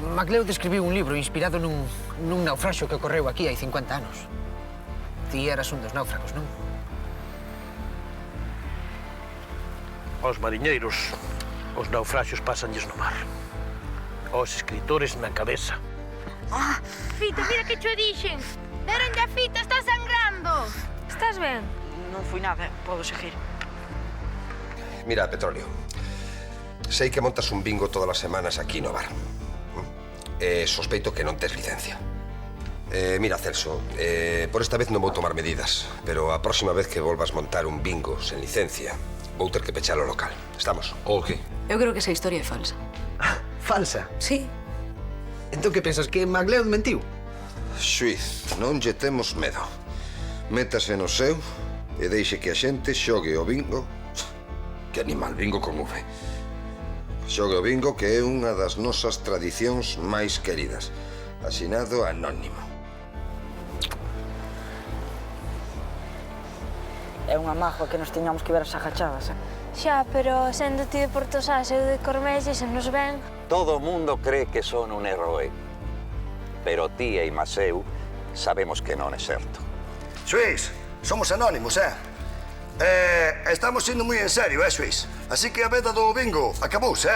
MacLeod escribiu un libro inspirado nun naufraxio que ocorreu aquí hai 50 anos. Ti eras un dos náufragos, non? Aos mariñeiros, os naufraxios pásanlles no mar. Aos escritores na cabeza. Fito, mira que cho dixen. Deronlle a Fito, está sangrando. Estás ben? Non foi nada, podo seguir. Mira, Petróleo, sei que montas un bingo todas as semanas aquí no bar. Sospeito que non tes licencia. Mira, Celso, por esta vez non vou tomar medidas, pero a próxima vez que volvas montar un bingo sen licencia, vou ter que pechar o local. Estamos? O qué? Eu creo que esa historia é falsa. Falsa? Sí. Entón que pensas, que MacLeod mentiu? Xuiz, non lle temos medo. Métase no seu e deixe que a xente xogue o bingo. Que animal, bingo con V. Xogue o bingo, que é unha das nosas tradicións máis queridas. Asinado anónimo. É unha mágoa que nos tiñamos que ver as agachadas, Xa, pero sendo ti de Portosás e eu de Cormelles, se nos ven... Todo o mundo cree que son un héroe, pero ti e Maseu sabemos que non é certo. Xuiz, somos anónimos, estamos indo moi en serio, Xuiz? Así que a veda do bingo acabouse,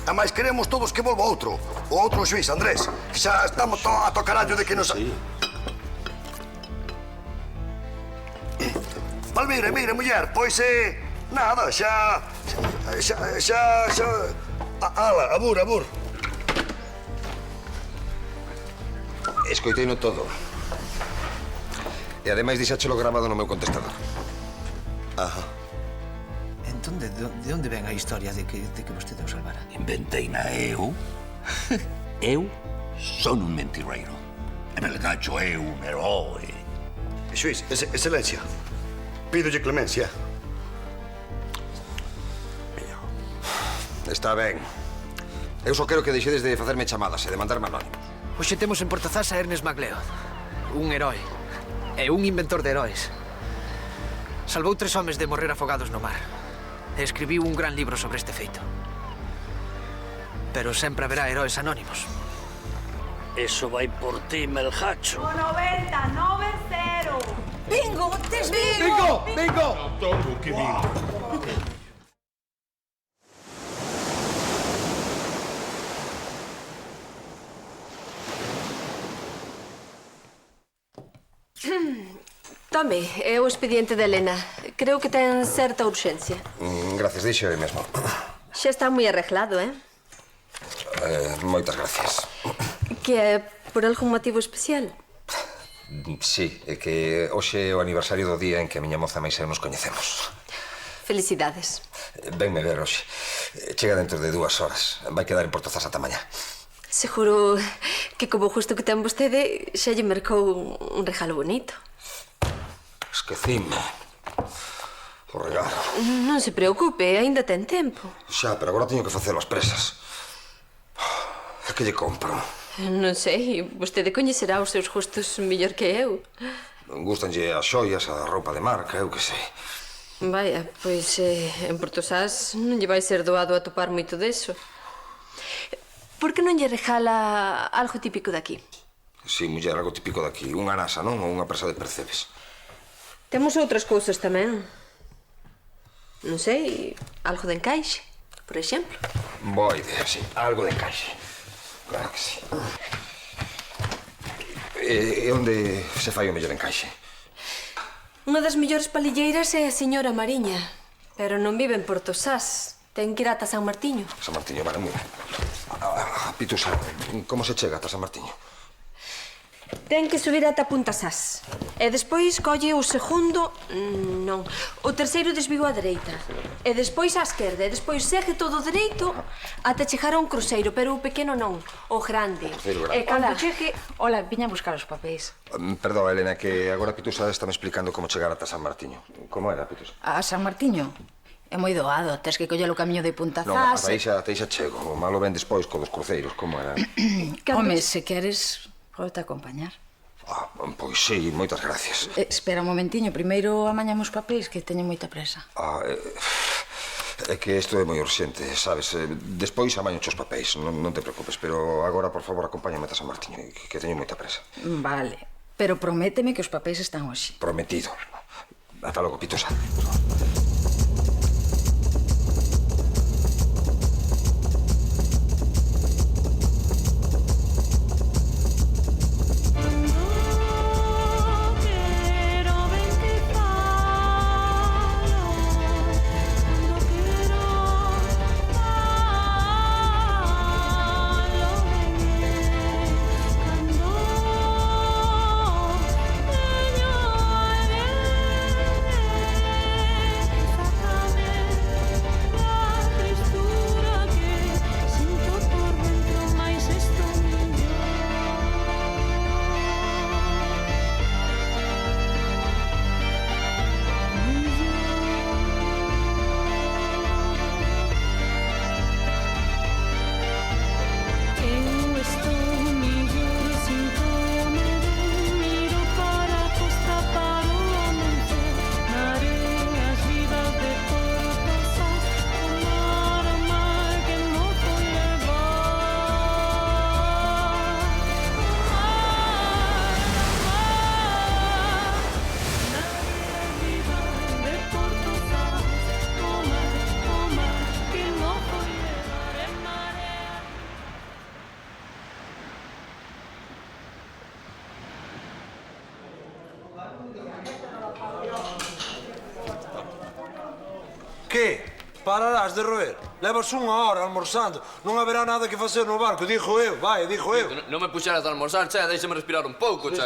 A máis queremos todos que volva outro. O outro xuiz, Andrés, que xa estamos a carallo de que nos... Sí. Palmira, mira, muller, pois nada, xa... Ala, abur. Escoiteino todo. E ademais dixáchelo gramado no meu contestador. Ajá. Entón, de onde ven a historia de que vostede o salvara? Inventeina eu. Eu son un mentireiro. E Melgacho é un heroe. Xuiz, excelencia, pídolle clemencia. Está ben. Eu só quero que deixedes de facerme chamadas e de mandarme anónimos. Hoxe temos en Portozás a Ernest MacLeod, un herói e un inventor de heróis. Salvou 3 homes de morrer afogados no mar e escribiu un gran libro sobre este feito. Pero sempre haberá heróis anónimos. Eso vai por ti, Melgacho. 90-9-0. Bingo, tes bingo! Bingo! Todo que bingo. Tome, é o expediente de Elena. Creo que ten certa urxencia. Gracias, dixo eu mesmo. Xa está moi arreglado, Moitas gracias. Que é por algún motivo especial? Sí, é que hoxe é o aniversario do día en que a miña moza máis eu nos coñecemos. Felicidades. Venme ver hoxe. Chega dentro de 2 horas. Vai quedar en Portozás ata mañá. Seguro que como justo que ten vostede xa lle mercou un regalo bonito. Esquecime. O regalo. Non se preocupe, aínda ten tempo. Xa, pero agora teño que facelo ás presas. E que lle compro? Non sei, vostede coñecerá os seus gustos mellor que eu. Gústanlle as xoias, a roupa de marca, eu que sei. Vaya, pois en Portosás non lle vai ser doado atopar moito deso. Por que non lle regala algo típico daqui? Si, muller, algo típico daqui. Unha nasa, non? Ou unha presa de percebes. Temos outras cousas tamén. Non sei, algo de encaixe, por exemplo. Boa idea, sí. Algo de encaixe. Claro que sí. E onde se fai o mellor encaixe? Unha das mellores palilleiras é a señora Mariña, pero non vive en Portosás. Ten que ir ata San Martiño. San Martiño, vale, moi ben. Pitusa, como se chega ata San Martiño? Ten que subir ata Punta Sás. E despois colle o segundo... Non. O terceiro desvío á dereita. E despois á esquerda. E despois segue todo dereito ata chegar a un cruceiro. Pero o pequeno non. O grande. Grande. E cando chegue... Hola, viña a buscar os papéis. Perdón, Elena, que agora Pitusa está me explicando como chegar ata San Martiño. Como era, Pitusa? A San Martiño? É moi doado, tes que coller o camiño de Punta Non, Zas... ata aí xa chego. O malo ven despois co dos cruceiros, como era? Home, se queres, pode-te acompañar. Pois sí, moitas gracias. Espera un momentiño, primeiro amañamos papéis, que teño moita presa. É que isto é moi urxente, sabes? Despois amaño os papéis, non te preocupes. Pero agora, por favor, acompáñame ata San Martiño, que teño moita presa. Vale, pero prométeme que os papéis están hoxe. Prometido. Ata logo, Pitosa. Que? Pararás de roer? Levas unha hora almorzando. Non haberá nada que facer no barco, dixo eu, vai, dixo eu. Non me puxeras a almorzar, che, déixame respirar un pouco, che.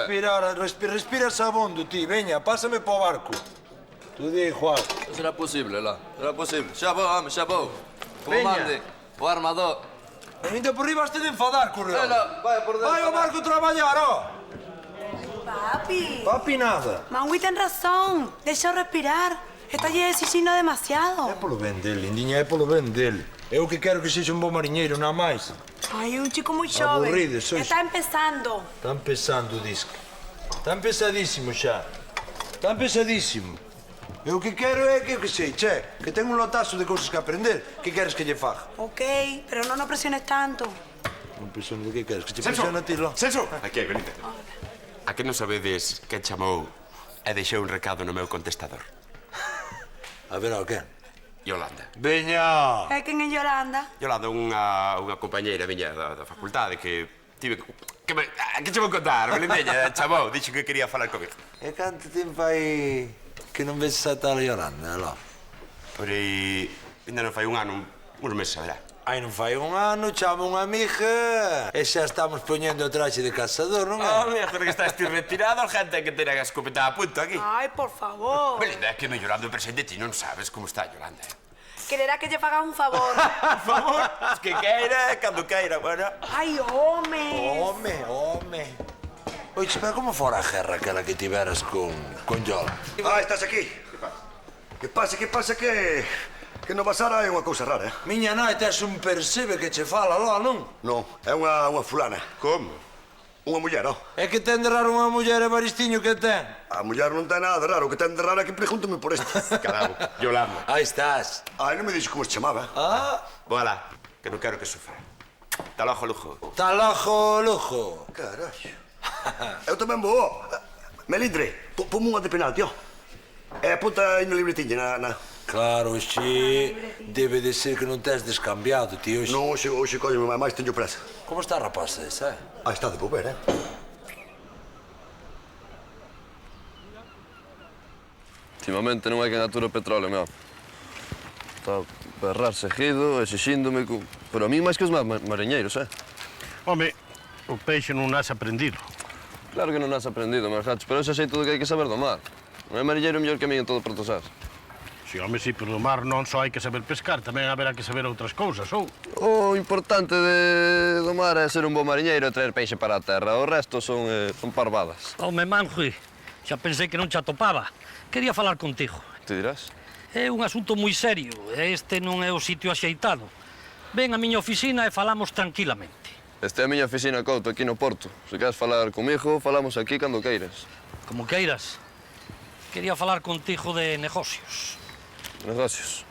Respiras abondo, ti. Veña, pásame po barco. Tu di, Juan. Será posible, lá. Será posible. Xa vou, home, xa vou. Como Veña. mande, o armador. E ainda por riba has de enfadar, correo. Vai por dentro. Vai ao barco traballar, ó. Papi. Papi nada. Mangui ten razón. Deixa respirar. Está lle exixindo demasiado. É polo ben dele, Indiña, é polo ben dele. Eu que quero que sexa un bom mariñeiro, nada máis. Ai, é un chico moi xove. Aburrido, sois. Está empezando. Está empezando o disco. Está empezadísimo xa. Está empezadísimo. Eu que quero é que sei, che, que ten un lotazo de cousas que aprender. Que queres que lle faga? Ok, pero non o presiones tanto. Non presione de que queres, que che Celso! presione a ti, lo. Celso! Aquí, venite. A que non sabedes que chamou e deixou un recado no meu contestador? A ver, o que? Yolanda. Veña! É quen é Yolanda? Yolanda, unha compañeira miña da facultade que tive que che vou contar, Belindeña, chamou, dixo que quería falar comigo. E canto tempo hai que non ves a tal Yolanda, lo? Por aí, ainda non fai un ano, uns meses, verá. Ai, non fai un ano, chama unha amiga e xa estamos poñendo o traxe de cazador, non é? Oh, mejor que estás ti retirado, gente que ten a escopeta a punto aquí. Ai, por favor. Belinda, é que me Yolanda o presente ti non sabes como está Yolanda. Quererá que lle faga un favor. Favor, que queira, cando queira, bueno. Ai, home. Home. Oixe, pero como fora a guerra aquela que tiveras con Yola? Ah, estás aquí. Que pasa? Que no Basara é unha cousa rara, eh? Miña nai tes un percebe que che fala, lo, non? Non, é unha fulana. Como? Unha muller, ó. É que ten de raro unha muller e Varistiño que ten? A muller non ten nada de raro, o que ten de raro é que pregúntame por isto. Carabo, Yolanda. Aí estás. Ai, non me dixo como se chamaba. Ah, Voilà, que non quero que sufra. Tal ojo, lujo. tal ojo, lujo. Carallo. Eu tamén vou. Melindre, ponme unha de penalti, ó. E apunta aí no libretiña, na... Claro, xe, debe de ser que non tes descambiado, tío. Non, hoxe colleme máis teño presa. Como está a rapaza esa, Ah, está de volver, eh? Ultimamente non hai quen ature o petróleo, meu. Está a berrar seguido, exixíndome... Pero a mí máis que os mariñeiros, eh? Home, o peixe non has aprendido. Claro que non has aprendido, meus gachos, pero ese xeito de que hai que saber domar. Non hai mariñeiro mellor que a mí en todo Protosás. Si, home, si, pero no mar non só hai que saber pescar, tamén haberá que saber outras cousas, ou? O importante de domar é ser un bo mariñeiro e traer peixe para a terra. O resto son parvadas. Home, Manjui, xa pensei que non te atopaba. Quería falar contigo. Te dirás? É un asunto moi serio e este non é o sitio axeitado. Ven á miña oficina e falamos tranquilamente. Esta é a miña oficina, Couto, aquí no Porto. Se queres falar comigo, falamos aquí cando queiras. Como queiras. Quería falar contigo de negocios. Negocios.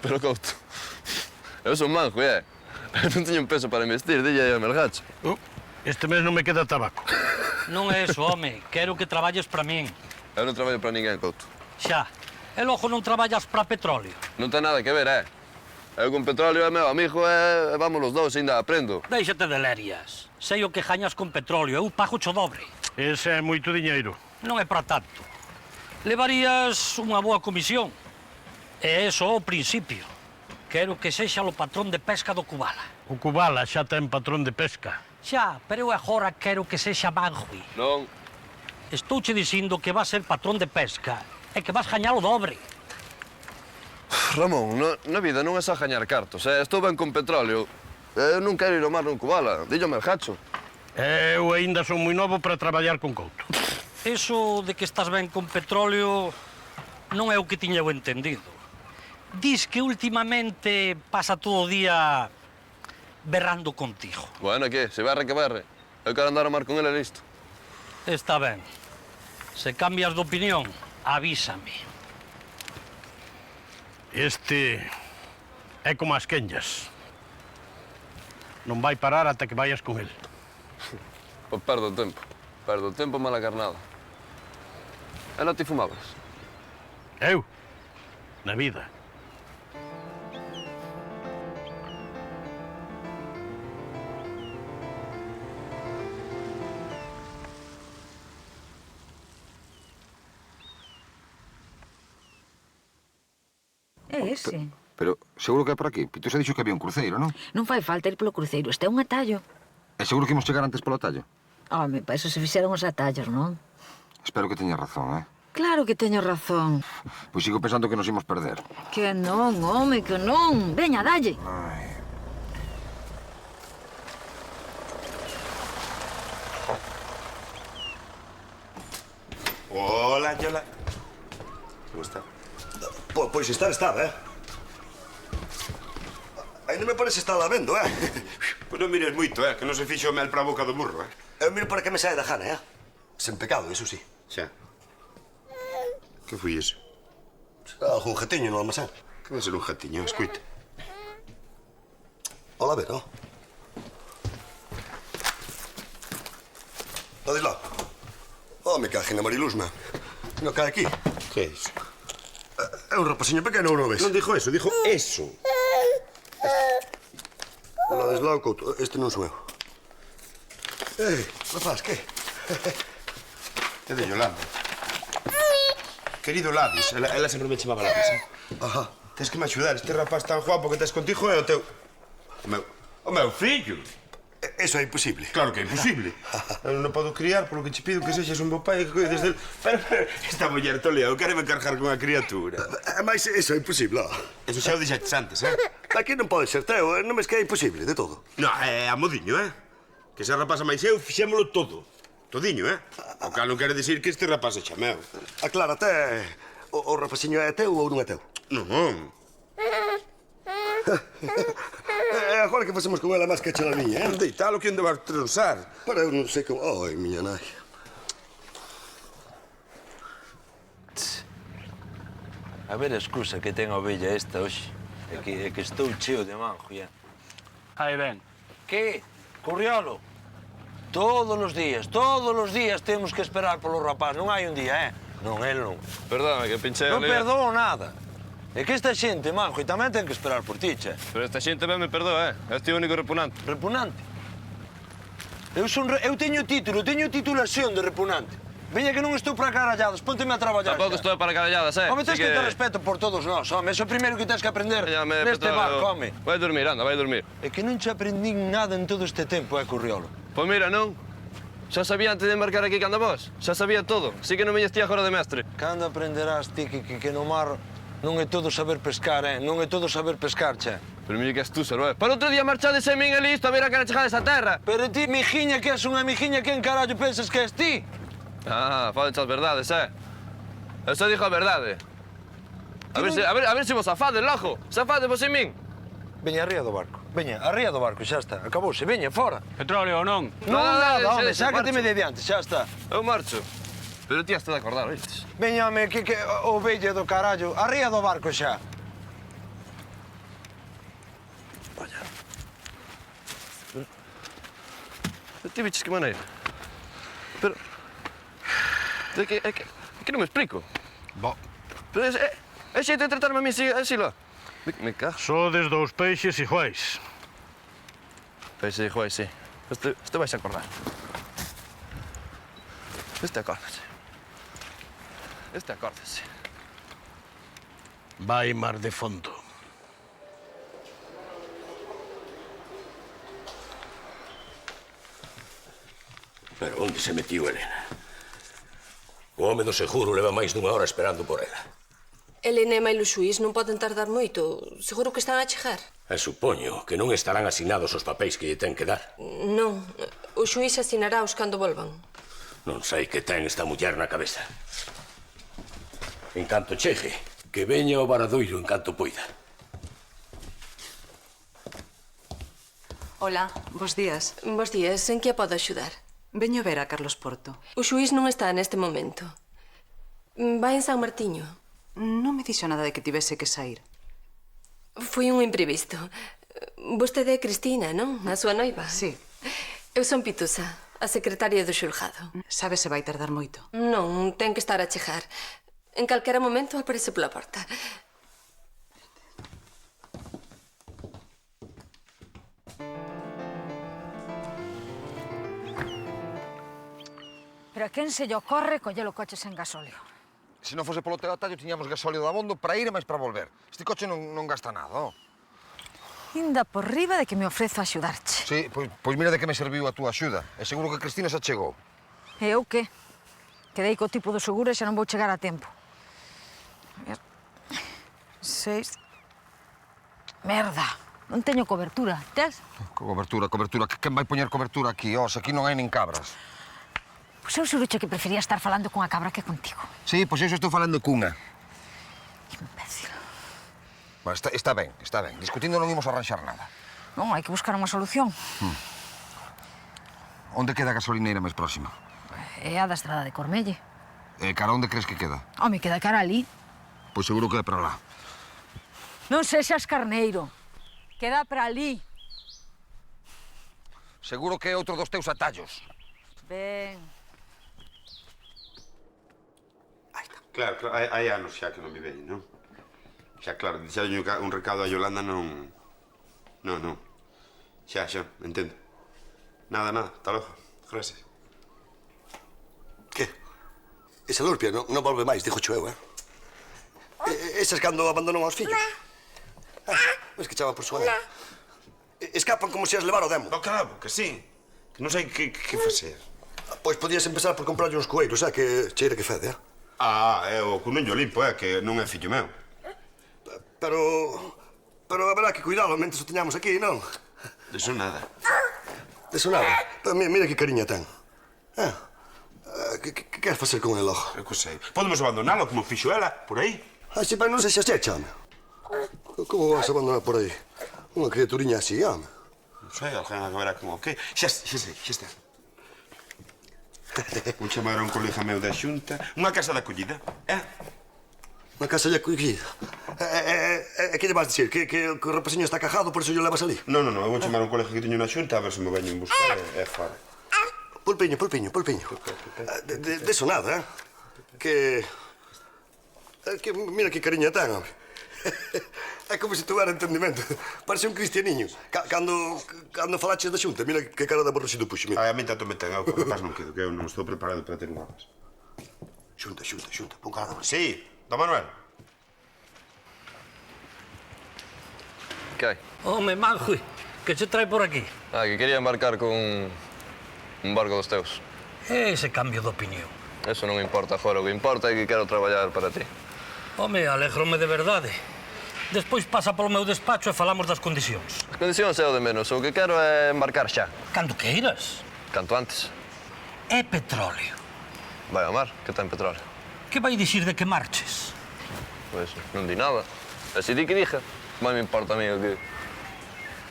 Pero, Couto, eu son manjo, Non teño un peso para investir, dille aí a Melgacho. Este mes non me queda tabaco. Non é eso, home. Quero que traballes para min. Eu non traballo para ninguén, Couto. Xa. E logo non traballas para petróleo. Non ten nada que ver, Eu con petróleo é meu amigo e vamos os dous, ainda aprendo. Déixate de lerias. Sei o que gañas con petróleo, eu pago o dobre. Ese é moito diñeiro. Non é para tanto. Levarías unha boa comisión. E é só o principio. Quero que sexa o patrón de pesca do Cubala. O Cubala xa ten patrón de pesca. Xa, pero eu agora quero que sexa Banjui. Non. Estouche dicindo que vas ser patrón de pesca e que vas gañar o dobre. Ramón, na vida non é só gañar cartos, Estou ben con petróleo. Eu non quero ir ao mar nun Cubala. Dillo Melgacho. Eu aínda son moi novo para traballar con Couto. Eso de que estás ben con petróleo non é o que tiña eu entendido. Dis que últimamente pasa todo o día berrando contigo. Bueno, que? Se berre que berre. Eu quero andar ao mar con ele, listo. Está ben. Se cambias de opinión, avísame. Este é como as quenllas. Non vai parar ata que vayas con el. Pois perdo o tempo. Perdo o tempo mala carnada. E non ti fumabas? Eu? Na vida. É ese. Pero seguro que é por aquí. Pito se dixo que había un cruceiro, non? Non fai falta ir polo cruceiro, este é un atallo. E seguro que imos chegar antes polo atallo? Home, para eso se fixeron os atallos, non? Espero que teñas razón, Claro que teño razón. Pois sigo pensando que nos imos perder. Que non, home, que non. Veña, dalle. Hola, Yola. Como está? Pois estar estaba, Ainda me parece estar lá vendo, Pois non mires moito, que non se fixo o mel para a boca do burro, Eu miro para que me sae da gana, Sen pecado, iso sí. Xa. Que foi iso? Algún jatiño no almacén. Que vai ser un jatiño? Escoite. Ola, ver, Dades lá. Me caje na Mariluz, Non cae aquí. Que é iso? É un rapaciño pequeno, non ves? Non dixo eso, dixo eso. Dades lá, Couto. Este non sou eu. Rapaz, que? É de Yolanda. Querido Ladis, ela sempre me chamaba Ladis, Ajá. Tens que me axudar, este rapaz tan guapo que tes contigo é o teu... O meu fillo. Eso é imposible. Claro que é imposible. Eu non podo criar, polo que che pido que sexas un bo pai e que cuides del... Pero, esta muller tolea, eu quero me cargar con a criatura. Mas eso é imposible, Eso xa o dixaches antes, Aquí non pode ser teu, non ves que é imposible, de todo. Non, é a modiño, Que esa rapaza máis eu fixémolo todo. Todiño, O cal non quere dicir que este rapaz é xa meu. Aclárate, o rapaciño é teu ou non é teu? Non. Agora que facemos con ela máis que a miña, Deitalo que onde vas tronsar. Para eu non sei como... Ai, miña nai. A ver a excusa que ten a ovella esta hoxe. É que estou cheo de manjo, Aí ben. Que? Curriolo? Todos os días temos que esperar polo rapaz. Non hai un día, Non, el non. Perdóname, que pinchei Non perdono nada. É que esta xente, manjo, e tamén ten que esperar por ti, Pero esta xente ben me perdoa, Este é o único repugnante. Repugnante? Eu teño título, teño titulación de repugnante. Veña que non estou para caralladas, pónteme a traballar. Tampouco estou para caralladas, Home, tens que ter respeto por todos nós, home. Eso é o primeiro que tens que aprender neste barco, home. Vai dormir, anda, vai dormir. É que non te aprendín nada en todo este tempo, Curriolo. Pois mira, non. Xa sabía antes de embarcar aquí cando vos. Xa sabía todo. Si que non me ti agora de mestre. Cando aprenderás ti que no mar non é todo saber pescar, Non é todo saber pescar, Pero mira que astúzaro, Para outro día marchades en min e listo, a ver a cara chegades a terra. Pero ti, mijiña, que és unha mijiña, quen carallo pensas que és ti? Faden as verdades, Eu só dixo a verdade. A ver se vos afades, lojo. Zafades vos en min. Veña, arría do barco. Veña, arría do barco, xa está. Acabouse, veña, fora. Petróleo ou non? Non, nada, home, sácateme de diante, xa está. Eu marcho. Pero ti has de acordar, oístes? Veña, home, que ovella do carallo. Arría do barco xa. Ti viches que maneira? Pero... É que non me explico. Bo. Pero é xeito de tratarme a mí así lá. Me cago. Sodes dous peixes iguais. Peixes iguais, sí. Este vais a acordar. Este acórdase. Este acórdase. Vai mar de fondo. Pero onde se metió Elena? O home do seguro leva máis dunha hora esperando por ela. Elena e Mailo Xuís non poden tardar moito. Seguro que están a chegar. E supoño que non estarán asinados os papéis que lle ten que dar. Non, o xuís asinará os cando volvan. Non sei que ten esta muller na cabeza. En canto chegue, que veña o Varadoiro en canto poida. Hola, bos días. Bos días, en que a podo axudar? Veño ver a Carlos Porto. O xuís non está neste momento. Vai en San Martiño. Non me dixo nada de que tivese que sair. Foi un imprevisto. Vostede é Cristina, non? A súa noiva? Sí. Eu son Pitusa, a secretaria do xulgado. Sabe se vai tardar moito? Non, ten que estar a chegar. En calquera momento aparece pola porta. Pero a quen se lle ocorre coller o coche sen gasóleo? Se non fose polo teu atallo, tiñamos gasóleo dabondo para ir e máis para volver. Este coche non gasta nada, ó. Inda por riba de que me ofrezo a axudarche. Sí, pois mira de que me serviu a túa axuda. E seguro que Cristina se achegou. E eu que? Quedei co tipo do seguro e xa non vou chegar a tempo. 6... Merda, non teño cobertura, tes? Cobertura. Quen vai poñer cobertura aquí? Ó, se aquí non hai nin cabras. Pois eu xurucho que prefería estar falando cunha cabra que contigo. Sí, pois eu estou falando cunha. Imbécil. Bueno, está ben. Discutindo non imos arranxar nada. Non, hai que buscar unha solución. Onde queda a gasolineira máis próxima? É a da estrada de Cormelle. E cara onde crees que queda? Home, queda cara ali. Pois seguro que é para lá. Non sexas carneiro. Queda para ali. Seguro que é outro dos teus atallos. Ben. Claro, hai anos xa que non me veñen, non? Xa, claro, dixalle un recado a Yolanda non... Non. Xa, entendo. Nada, hasta logo. Gracias. Que? Esa Lurpia non volve máis, dixo eu, Esas cando abandonan aos fillos. Es que chava por súa nada. Escapan como se as levar o demo. Claro, que sí. Que non sei que facer. Pois podías empezar por comprarlle uns coeiros, que cheira que fede, É o cunuño limpo, que non é fillo meu. Pero haberá que cuidalo mentre o teñamos aquí, non? Deso nada. Deso nada? Mira que cariña ten. Que queres facer con el, ojo? Eu que sei. Podemos abandonalo como fixo ela, por aí. Se vai non se xa checha, home. Como vas a abandonar por aí? Unha criaturiña así, home. Non sei, alguén acabará como que... Xa está. Vou chamar a un colega meu da xunta. Unha casa de acollida, Unha casa de acollida? Que lle vas dicir? Que o rapaziño está cajado, por iso lle levas ali? Non, eu vou chamar a un colega que teño na xunta a ver se me veñen buscar e fora. Pulpiño. Deso nada, Que mira que cariña ten, home. É como se tuvera entendimento. Parece un cristianiño. Cando falaches da xunta, mira que cara de aborrecido puxo, mira. A mí tanto me ten, que capaz non quedo, que eu non estou preparado para ter guapas. Xunta, pon cara de aborrecido. Sí, don Manuel. Que hai? Home, Manjui, que se trae por aquí? Que quería embarcar con un barco dos teus. Ese cambio de opinión. Eso non importa, agora. O que importa é que quero traballar para ti. Home, alégrome de verdade. Despois pasa polo meu despacho e falamos das condicións. As condicións é o de menos. O que quero é embarcar xa. Cando queiras. Canto antes. É petróleo. Vai ao mar, que ten petróleo. Que vai dicir de que marches? Pois non di nada. E se di que dije, vai me importa a mí o que...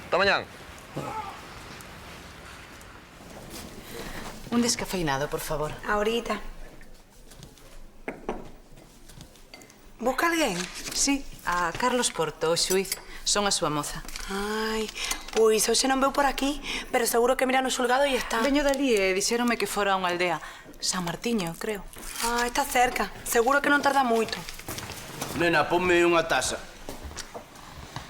Ata mañán. Un descafeinado, por favor. Ahorita. Busca alguén? Sí, a Carlos Porto, o xuiz. Son a súa moza. Ai, Pois hoxe non veu por aquí, pero seguro que mira no xulgado e está. Veño dali e dixéronme que fora unha aldea. San Martiño, creo. Ah, está cerca. Seguro que non tarda moito. Nena, ponme unha taza.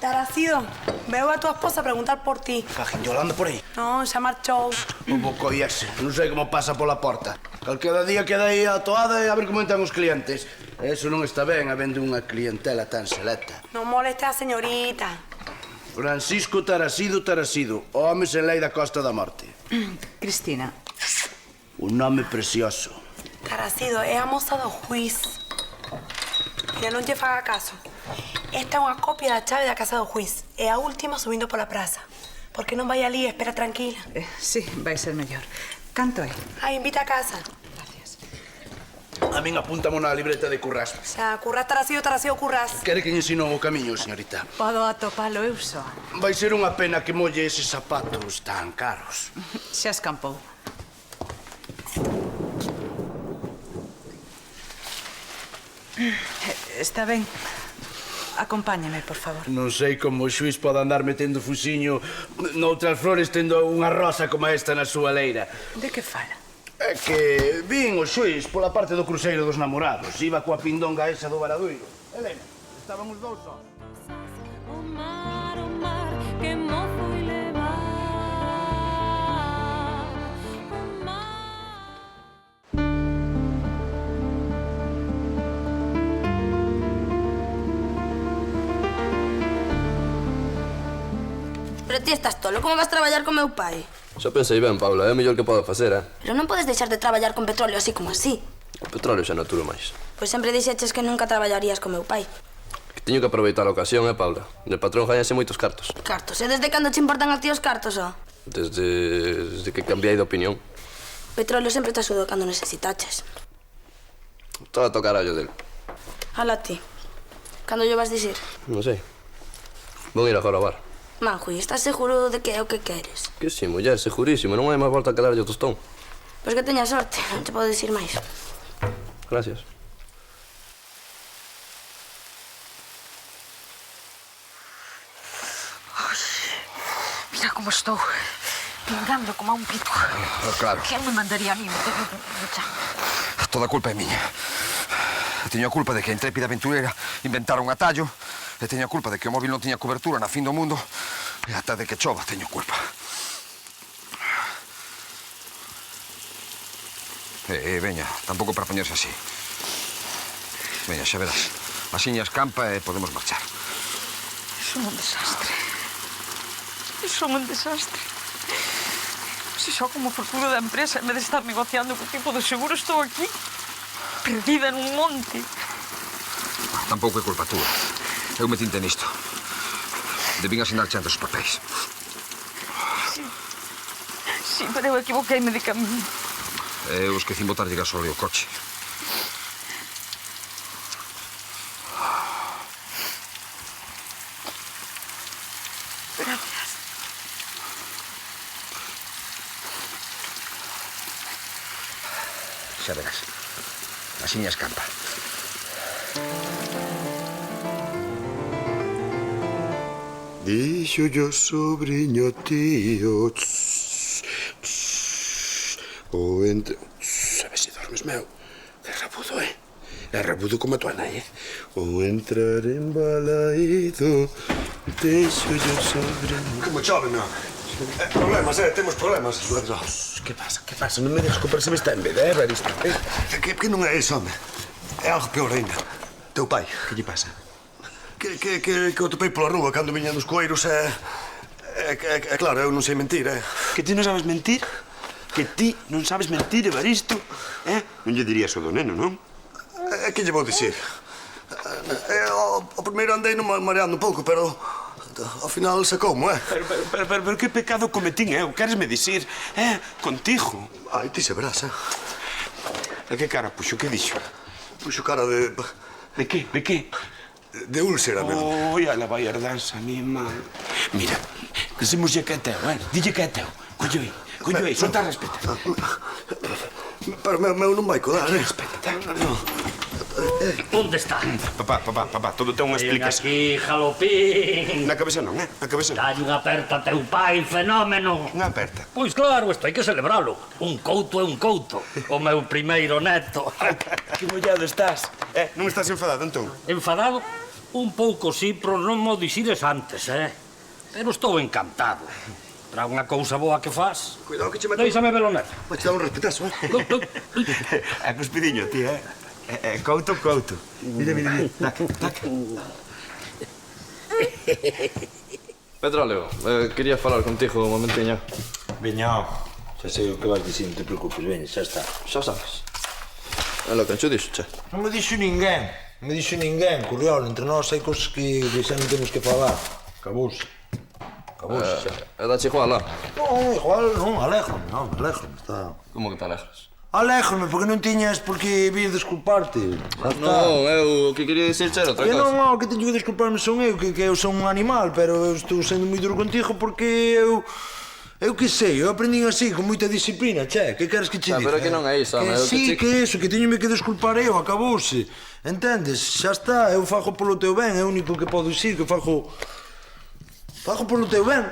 Taracido, veu a tua esposa a preguntar por ti. Fajín, Yolanda por aí. Non, xa marchou. O boco ese, non sei como pasa pola porta. Calquera día queda aí a toada e a ver como entran os clientes. Eso non está ben, habendo unha clientela tan selecta. Non moleste a señorita. Francisco Tarasido Tarasido, o home sen lei da Costa da Morte. Cristina. Un nome precioso. Taracido, é a moza do juiz. Mira, non lle faga caso. Esta é unha copia da chave da casa do juiz. É a última subindo pola praza. Por que non vai ali e espera tranquila? Sí, vai ser mellor. Canto é? Ah, invita a casa. A min apúntamo na libreta de Currás. Xa, Currás Taracido, Taracido Currás. Quere que lle ensino o camiño, señorita? Podo atopalo eu só. Vai ser unha pena que molle eses zapatos tan caros. Xa escampou. Está ben. Acompáñame, por favor. Non sei como o xuiz pode andar metendo fusiño noutras flores tendo unha rosa como esta na súa leira. De que fala? É que vin o xuiz pola parte do cruceiro dos namorados. Iba coa pindonga esa do Varadoiro. Elena, estaban os dous sós. O mar, que mozo e levar. O mar. Pero ti estás tolo, como vas traballar con meu pai? Xa pensei ben, Paula, é o mellor que podo facer, Pero non podes deixar de traballar con petróleo así como así. O petróleo xa non aturo máis. Pois sempre dixeches que nunca traballarías con meu pai. Que teño que aproveitar a ocasión, Paula? Del patrón gañase moitos cartos. Cartos? E desde cando che importan a ti os cartos, ó? Desde que cambiei de opinión. Petróleo sempre te axudou cando necesitaches. Todo a tocar allo del. Hala ti. Cando lle vas dicir? Non sei. Vou ir agora ao bar. Manjui, estás seguro de que é o que queres? Que si, muller, segurísimo. Non hai máis volta que darlle o tostón. Pois que teña sorte, non te podo dicir máis. Gracias. Mira como estou. Pingando como a un pito. Claro. Quen me mandaría a mí? Toda a culpa é miña. Teño a culpa de que a intrépida aventurera inventara un atallo. E teño a culpa de que o móvil non tiña cobertura na fin do mundo. E ata de que chova teño culpa. Veña, tampouco para poñerse así. Veña, xa verás. Asiña escampa e podemos marchar. Son un desastre. Son un desastre. Se só como futuro da empresa, en vez de estar negociando co tipo de seguro, estou aquí, perdida nun monte. Tampouco é culpa túa. Eu metinte nisto. Debín asinar xantes os papéis. Sí, pero eu equivoqueime de camiño. Eu esquecín botarlle gasóleo ao coche. Gracias. Xa verás. Asiña escampa. Dixo yo sobrinho tío. O entre... A ver se dormes, meu. Que rabudo, É rabudo como a tua nai, O entrar embalaído. Dixo yo sobrinho... Como chove, meu. Problemas, temos problemas. Que pasa? Non me dejes que percebes tan beda, Evaristo? Que non é iso, home. É algo peor ainda. Teu pai. Que lle pasa? Que o topei pola rúa cando viña dos coeiros claro, eu non sei mentir, Que ti non sabes mentir? Que ti non sabes mentir, Evaristo? Non lle dirías o do neno, non? Que lle vou dicir? O primeiro andei mareando un pouco, pero ao final sacoumo, Pero que pecado cometín eu? Queresme dicir, contigo? Ai, ti saberás, E que cara puxo? Que dixo? Puxo cara de... De que? De que? De úlcera, meu. Oi, ala vai herdanza, mi mal. Mira, dixémoslle que é teu, Dille que é teu. Collo aí, solta a respeta. Pero meu non vai colar, Respeta. Onde está? Papá, todo ten unha Ven explicación. aquí, jalopín. Na cabeza non, na cabeza non. Dalle unha aperta a teu pai, fenómeno. Unha aperta. Pois claro, isto hai que celebralo. Un couto é un couto. O meu primeiro neto. Que mollado estás. Non estás enfadado, entón? Enfadado? Un pouco sí, pero non mo dixires antes, Pero estou encantado. Para unha cousa boa que fas. Cuidado que che meto... Déixame velo neto. Vai te dar un respetazo, É cuspidiño, tío, Couto. Mira. Tac. Petróleo, quería falar contigo un momentiño. Veña, xa sei o que vas dicir, non te preocupes, veña, xa está. Xa sabes. É lo que enxo dixo, che. Non me dixo ninguén, Curriolo, entre nós hai cosas que xa non temos que falar. Acabouse xa. É dache igual, lá? Non, igual non, aléjame, está... Como que te alegras? Aléjame, porque non tiñas por que vir desculparte. Non, eu o que quería dicir era outra Que cosa. non, que teño que desculparme son eu, que eu son un animal, pero eu estou sendo moi duro contigo porque eu... Eu que sei, eu aprendín así, con moita disciplina, che, que queres que che diga? Pero que non é iso, que sí, que iso, que teñome que desculpar eu, acabouse. Entendes? Xa está, eu fago polo teu ben, é o único que podo dicir, que fago polo teu ben.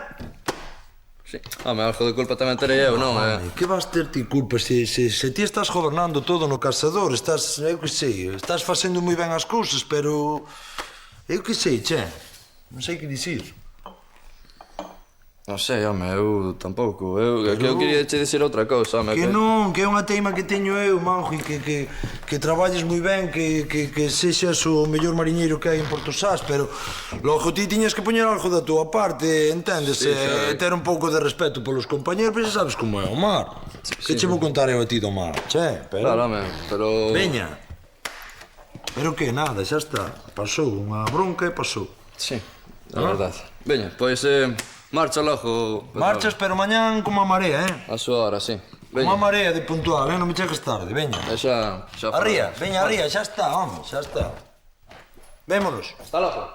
Sí. Home, algo de culpa tamén terei eu, non? Que vas ter ti culpa se ti estás gobernando todo no casador, estás, eu que sei, estás facendo moi ben as cousas, pero... Eu que sei, che, non sei que dicir. Non sei, home, eu tampouco. Eu quería che dicir outra cousa, home. Que non, que é unha teima que teño eu, Manjo, que traballes moi ben, que sexas o mellor mariñeiro que hai en Porto Sás, pero logo ti tiñas que poñer algo da túa parte, entendes? E ter un pouco de respeto polos compañeros, pero xa sabes como é o mar. Que che vou contar eu a ti do mar, che? Claro, home, pero... Veña. Pero que, nada, xa está. Pasou unha bronca e pasou. Sí, é verdade. Veña, pois... Marcha logo. Marchas, pero mañán como a marea, A súa hora, sí. Como a marea de puntual, non me cheques tarde, veña. Xa... Arría, veña, arría, xa está, home, xa está. Vémonos. Está logo.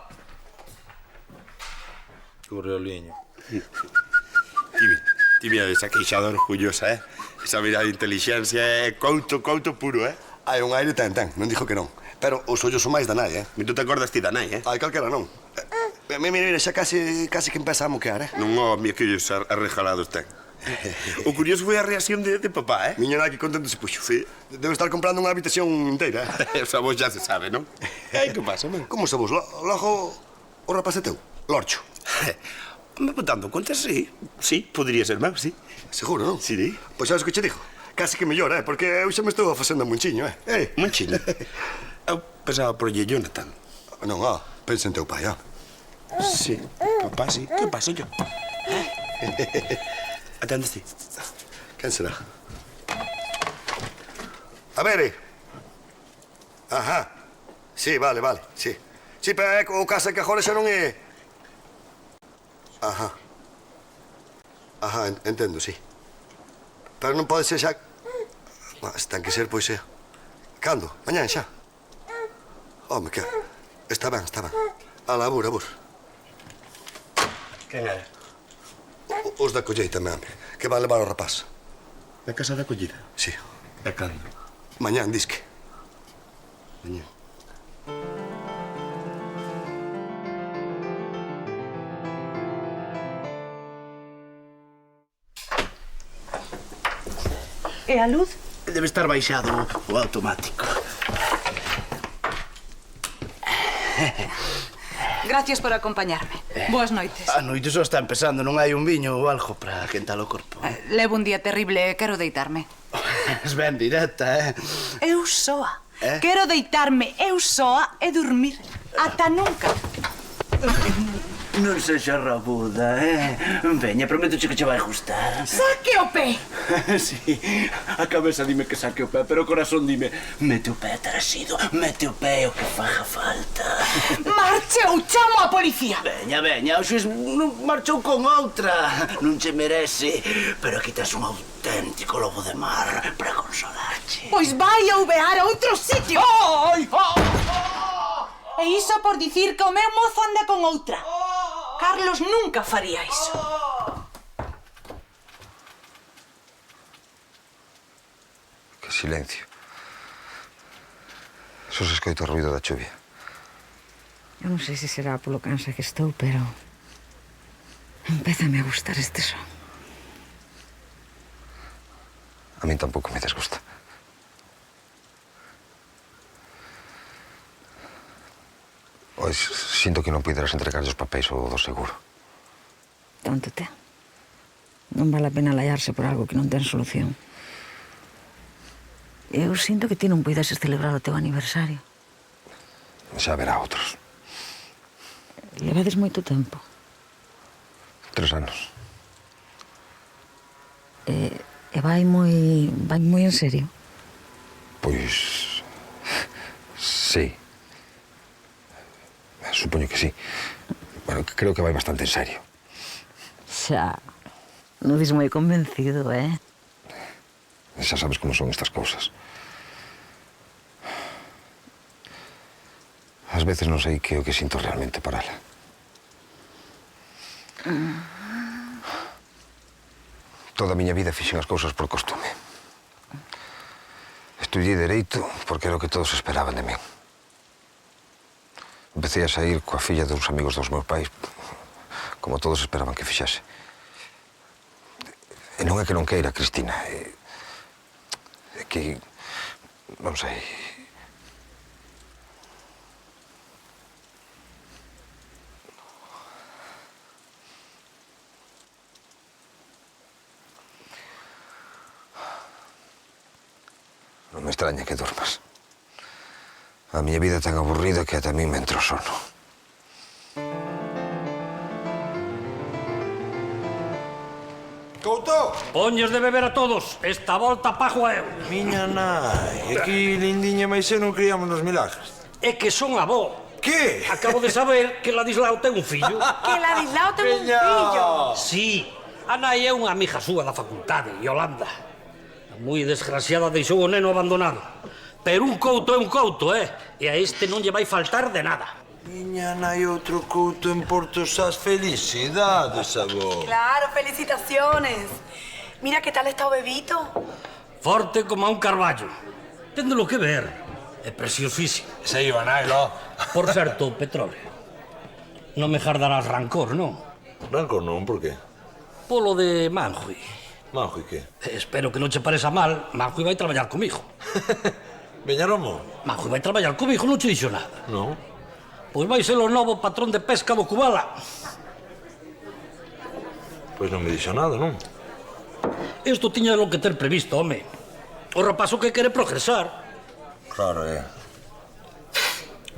Curreoliño. Ti mira esa queixada orgullosa, Esa mirada de inteligencia é couto puro, Hai un aire ten, non dixo que non. Pero os ollos son máis da nai, E tú te acordas ti da nai, Ai, calquera non. Mira, xa casi que empeza a moquear, Non, mira que ollos arregalados ten. O curioso foi a reacción de papá, Miña nai que contento se puxo. Sí. Debe estar comprando unha habitación inteira, O sabor xa se sabe, non? Que pasa, man? Como sabos? Logo o rapaz é teu, Lorcho. Me botando conta, sí. Sí, podría ser meu, sí. Seguro, non? Sí. Pois sabes o que che digo? Casi que mellor, porque eu xa me estou facendo munchiño, Munchiño? Eu pensaba por Jonathan. Non, pensa en teu pai, Sí, papá, sí. Que pasa yo? Atendes ti. Quen será? A ver, Ajá. Sí, vale, sí. Sí, pero é o casa que agora xa non é... Ajá, entendo, sí. Pero non pode ser xa... Mas ten que ser, pois, Cando? Mañán xa? Home, que... Está ben. A labur. Quen é? Os da colleita, home, que van levar o rapaz. Na casa da collida? Sí. E cando? Mañán, disque. Mañán. E a luz? Debe estar baixado o automático. Gracias por acompañarme. Boas noites. A noite só está empezando, non hai un viño ou algo para quentar o corpo. Levo un día terrible e quero deitarme. Es ben directa, Eu soa. Quero deitarme eu soa e dormir. Ata nunca. Non sexa rabuda, Veña, prometo que che vai gustar. Saque o pé! Sí, a cabeza dime que saque o pé, pero o corazón dime mete o pé, Teresido, mete o pé o que faga falta. Marche ou chamo a policía! Veña, o xuiz non marchou con outra. Non che merece, pero aquí tes un auténtico lobo de mar para consolarche. Pois vai a uvear a outro sitio! Ai! E iso por dicir que o meu mozo anda con outra. Carlos nunca faría iso. Que silencio. Só se escoita o ruido da chuvia. Eu non sei se será polo cansa que estou, pero... Empézame a gustar este son. A min tampouco me desgusta. Pois sinto que non puideras entregar os papéis ou do seguro. Tanto ten. Non vale a pena laiarse por algo que non ten solución. Eu sinto que ti non puideses celebrar o teu aniversario. Xa haberá outros. Levades moito tempo. 3 anos. E vai moi en serio? Pois... sí. Supoño que sí. Bueno, creo que vai bastante en serio. Xa... non dis moi convencido, Xa sabes como son estas cousas. Ás veces non sei que é o que sinto realmente por ela. Toda a miña vida fixen as cousas por costume. Estudiei Dereito porque era o que todos esperaban de min. Empecé a sair coa filla dos amigos dos meus pais, como todos esperaban que fixase. E non é que non queira, Cristina. É que... non sei... Non me extraña que dormas. A miña vida é tan aburrida que ata a mí me entra o sono. Couto! Poñes de beber a todos. Esta volta pago a eu. Miña nai, aquí Lindiña e máis eu non creíamos nos milagres. É que son avó. Que? Acabo de saber que Ladislao ten un fillo. Que Ladislao ten un fillo? Sí. A nai é unha amiga súa da facultade, Yolanda. Moi desgraciada deixou o neno abandonado. Pero un couto é un couto, E a este non lle vai faltar de nada. Miña nai outro couto en Porto Sás. Felicidades, avó. Claro, felicitaciones. Mira que tal está o bebito. Forte como a un carballo. Téndelo que ver. É preciosísimo. Se iba, nai, lo. Por certo, Petróleo, non me jardarás rancor, non? Rancor non, por qué? Polo de Manjui. Manjui que? Espero que non che pareza mal. Manjui vai traballar comigo. Veña Romo? Manjui vai traballar comigo, non che dixo nada. Non. Pois vai ser o novo patrón de pesca do Cubala. Pois non me dixo nada, non? Isto tiña lo que ter previsto, home. O rapazo que quere progresar. Claro,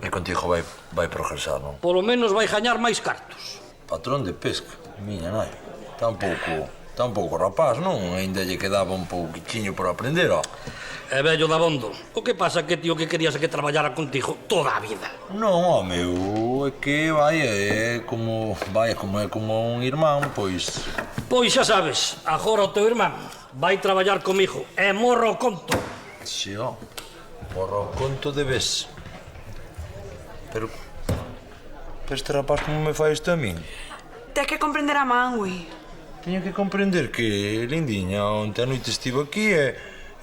E contigo vai progresar, non? Polo menos vai gañar máis cartos. Patrón de pesca, miña nai. Tampouco rapaz, non? Ainda lle quedaba un pouquichiño por aprender, É vello dabondo. O que pasa que tío que querías que traballara contigo toda a vida. Non, home, é que é como un irmán, pois... Pois xa sabes, agora o teu irmán vai traballar comigo e morro o conto. Si, morro o conto de vez. Pero este rapaz como me fai isto a min? Tens que comprender a Manwi. Teño que comprender que Lindiña onte a noite estivo aquí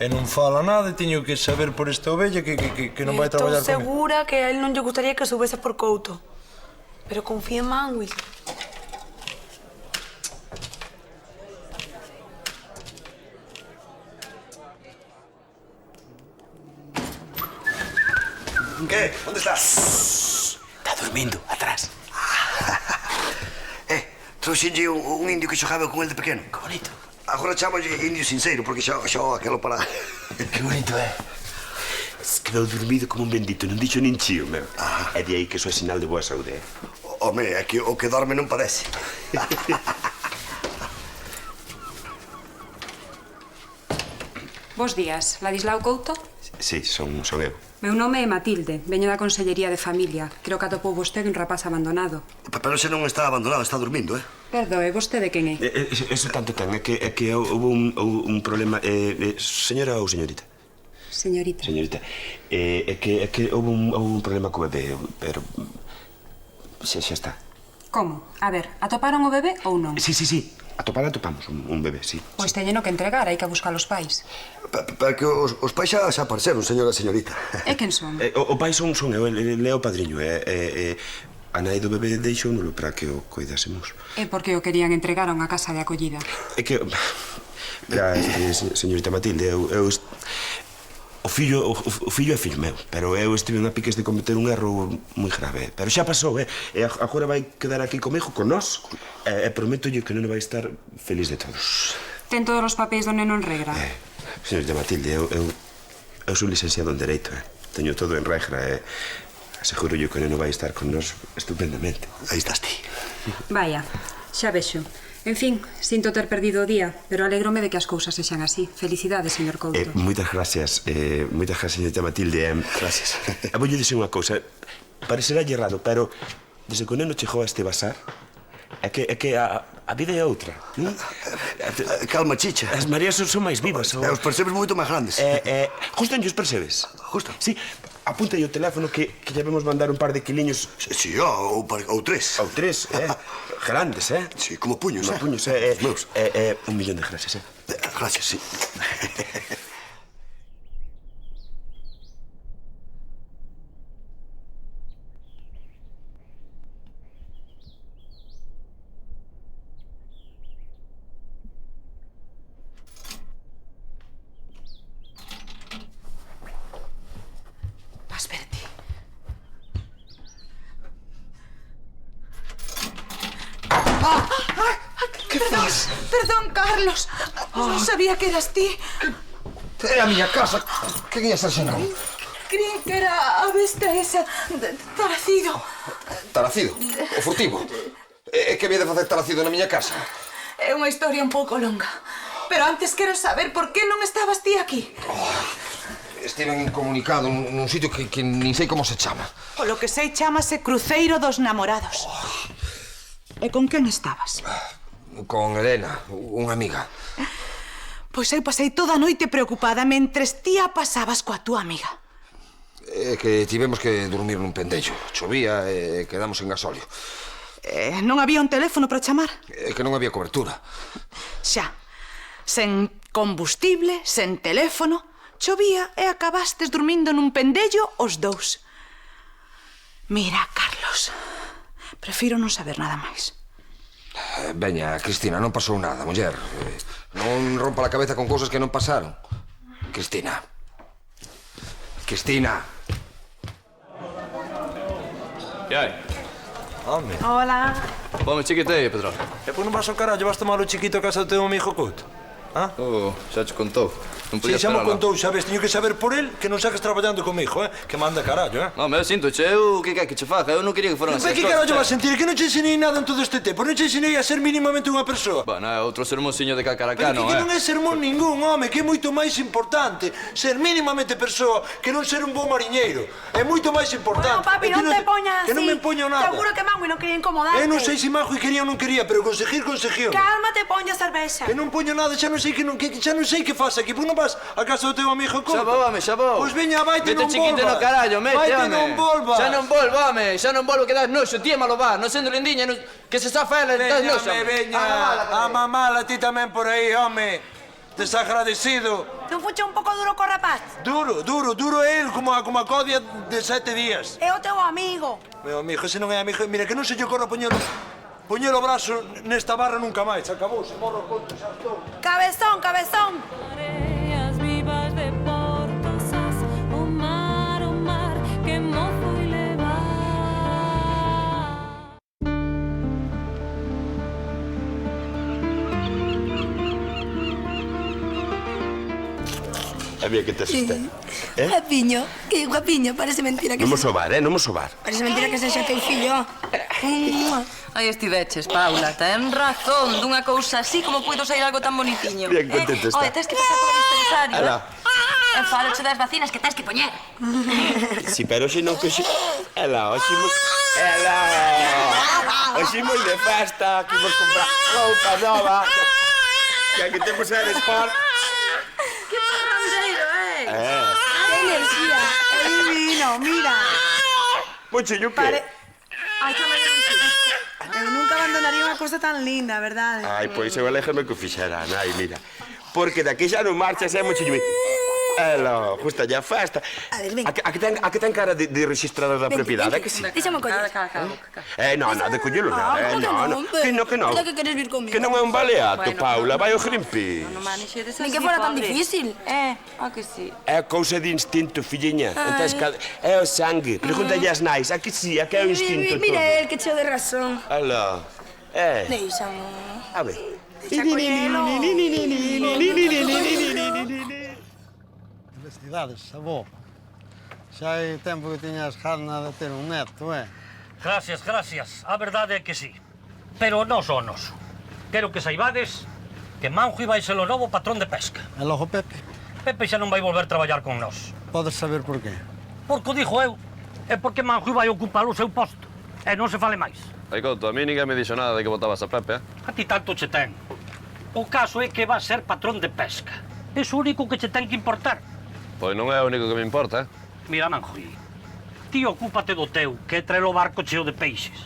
e non fala nada e teño que saber por esta ovella que non vai traballar Estou comigo. segura que a él non lle gustaría que subese por Couto. Pero confía en Manwi. ¿Qué? ¿Dónde estás? Está dormindo, atrás. Trouxenlle un indio que xogaba con el de pequeno. Que bonito. Agora chamolle indio sincero, porque xa aquelo para... Que bonito é. Quedou dormido como un bendito, non dixo nin chío, meu. É de aí que iso é sinal de boa saúde, Home, é que o que dorme non parece. Bos días, Ladislao Couto? Sí, son eu. Meu nome é Matilde, veño da Consellería de Familia. Creo que atopou vostede un rapaz abandonado. Pero ese non está abandonado, está dormindo, Perdoe, vostede quen é? Eso tanto ten, é que houve un problema... Señora ou señorita? Señorita. Señorita, é que houve un problema co bebé, pero... Xa está. Como? A ver, atoparon o bebé ou non? Sí. Atopamos un bebé, sí. Pois teñeno que entregar, hai que buscar os pais. Para que os pais xa apareceron, señora e señorita. E quen son? O pai son eu, ele é o padriño. A nai do bebé deixóuno para que o coidásemos. É porque o querían entregar a unha casa de acollida. É que... Mira, señorita Matilde, o fillo é fillo meu, pero eu estive na piques de cometer un erro moi grave. Pero xa pasou, e agora vai quedar aquí comigo, con nós, e prométolle que non vai estar feliz de todos. Ten todos os papéis do neno en regra? Señorita Matilde, eu sou licenciado en Dereito, teño todo en regra, e aseguro que o neno vai estar con nós estupendamente. Aí estás ti. Vaya, xa vexo. En fin, sinto ter perdido o día, pero alégrome de que as cousas sexan así. Felicidades, señor Couto. Moitas gracias, señorita Matilde. Gracias. Voulle dicir unha cousa. Parecerá errado, pero desde que o neno chegou a este bazar, é que a vida é outra. Calma, chicha. As mareas son máis vivas. E os percebes moito máis grandes. Justo en os percebes. Justo. Sí, apunta aí o teléfono que lle vamos mandar un par de quiliños. Sí, ou tres. Ou tres, grandes, Sí, como puños, como puños, meus. 1 millón de gracias, Gracias, sí. Vas verte. Que faz? Perdón, Carlos. Non sabía que eras ti. É a miña casa. Quen ia ser senón? Creí que era a besta esa. Taracido. Taracido? O furtivo? E que había de facer Taracido na miña casa? É unha historia un pouco longa. Pero antes quero saber por que non estabas ti aquí. Estiven incomunicado nun sitio que nin sei como se chama. O lo que sei chamase Cruceiro dos Namorados. E con quen estabas? Con Elena, unha amiga. Pois eu pasei toda a noite preocupada mentres ti a pasabas coa túa amiga. É que tivemos que dormir nun pendello. Chovía e quedamos en gasóleo. Non había un teléfono para chamar? É que non había cobertura. Xa. Sen combustible, sen teléfono, chovía e acabastes dormindo nun pendello os dous. Mira, Carlos, prefiro non saber nada máis. Veña, Cristina, non pasou nada, muller. Non rompa a cabeza con cousas que non pasaron. Cristina. Cristina. Que hai? Home. Hola. Pome chiquitei, Pedro. E por non vas ao carallo, vas tomar o chiquito a casa do teu amigo Couto? Xa te contou. Non Sí, podía xa me esperar, contou, sabes, teño que saber por el que non saques traballando comigo, que manda carallo, Home, eu sinto, che, eu que che faga? Eu non quería que foran así. Pero que carallo vas sentir? Que non che ensinei nada en todo este tempo, non che ensinei a ser mínimamente unha persoa. Bueno, é outro sermonciño de Pero cacaracano, que non é sermón ningún, home, que é moito máis importante ser mínimamente persoa que non ser un bo mariñeiro. É moito máis importante. Bueno, papi, non te poñas así. Que non me empoño nada. Seguro que Maui non quería incomodarte. Eu non sei se Majo quería ou non quería, pero conseguiu. Cálmate, poña cervexa. Que non poño nada, xa non sei que faz aquí. Pois non vas a casa do teu amigo Couto. Xa vou. Pois veña, vaite, non volvas. Mete chiquito no carallo, mete, home. Vaite, non volvas. Xa non volvo, home. Xa non volvo, que das noxo. Ti é malo va. Non sendo lindiña, que se safa ela, das noxo. Veña, a mamala ti tamén por aí, home. Desagradecido. Non fuche un pouco duro co rapaz? Duro é el como a codia de 7 días. É o teu amigo. Meu amigo, ese non é amigo. Mira, que non se lle ocorra poñer o brazo nesta barra nunca máis. Acabouse, morro conto, xa estou. Cabezón. Mareas vivas de Portosas, o mar, que mozo y levar. Había que te asustar. Guapiño, que guapiño, parece mentira que... Non mo sobar, non mo sobar. Parece mentira que sexa teu fillo. Aí estiveches, Paula, ten razón. Dunha cousa así como puido sair algo tan bonitiño. Bien contento está. Oye, tens que pasar polo dispensario. Ala. E faloche das vacinas que tens que poñer. Si, pero hoxe non que xe... Ela, hoxe moi de festa, que imos comprar roupa nova. Que aquí temos a Sport. Que parrandeiro, Que enerxía. É divino, mira. Mochiño, que? Ai, que me deu un chico. Eu nunca van abandonaría unha cousa tan linda, verdade? Ai, pois eu aléjame que o fixera, nai, mira. Porque daqui xa non marchas, é moito llumi. Ela, justa ya festa. A ver, ven. A que ten cara de registrador da propiedade, é que sí? Deixame coller. Non, de collelo nada, non. Que non. Verdad que queres vir comigo? Que non é un baleato, Paula, vai ao Greenpeace. Nin que fora tan difícil. Que sí. É cousa de instinto, filliña. É o sangue. Pregúntalle as nais, a que sí, a que é o instinto todo. Mira el que cheo de razón. Alá, Deixame. A ver. Felicidades, avó. Xa hai tempo que tiñas gana de ter un neto, Gracias. A verdade é que sí. Pero non só noso. Quero que saibades que Manjui vai ser o novo patrón de pesca. E logo Pepe? Pepe xa non vai volver a traballar con nós. Podes saber por qué? Porque o dixo eu. É porque Manjui vai ocupar o seu posto. E non se fale máis. Ai, Couto, a mí ninguén me dixo nada de que botabas a Pepe, A ti tanto che ten. O caso é que va a ser patrón de pesca. É o único que che ten que importar. Pois non é o único que me importa, Mira, Manjui, ti ocúpate do teu, que é traer o barco cheo de peixes.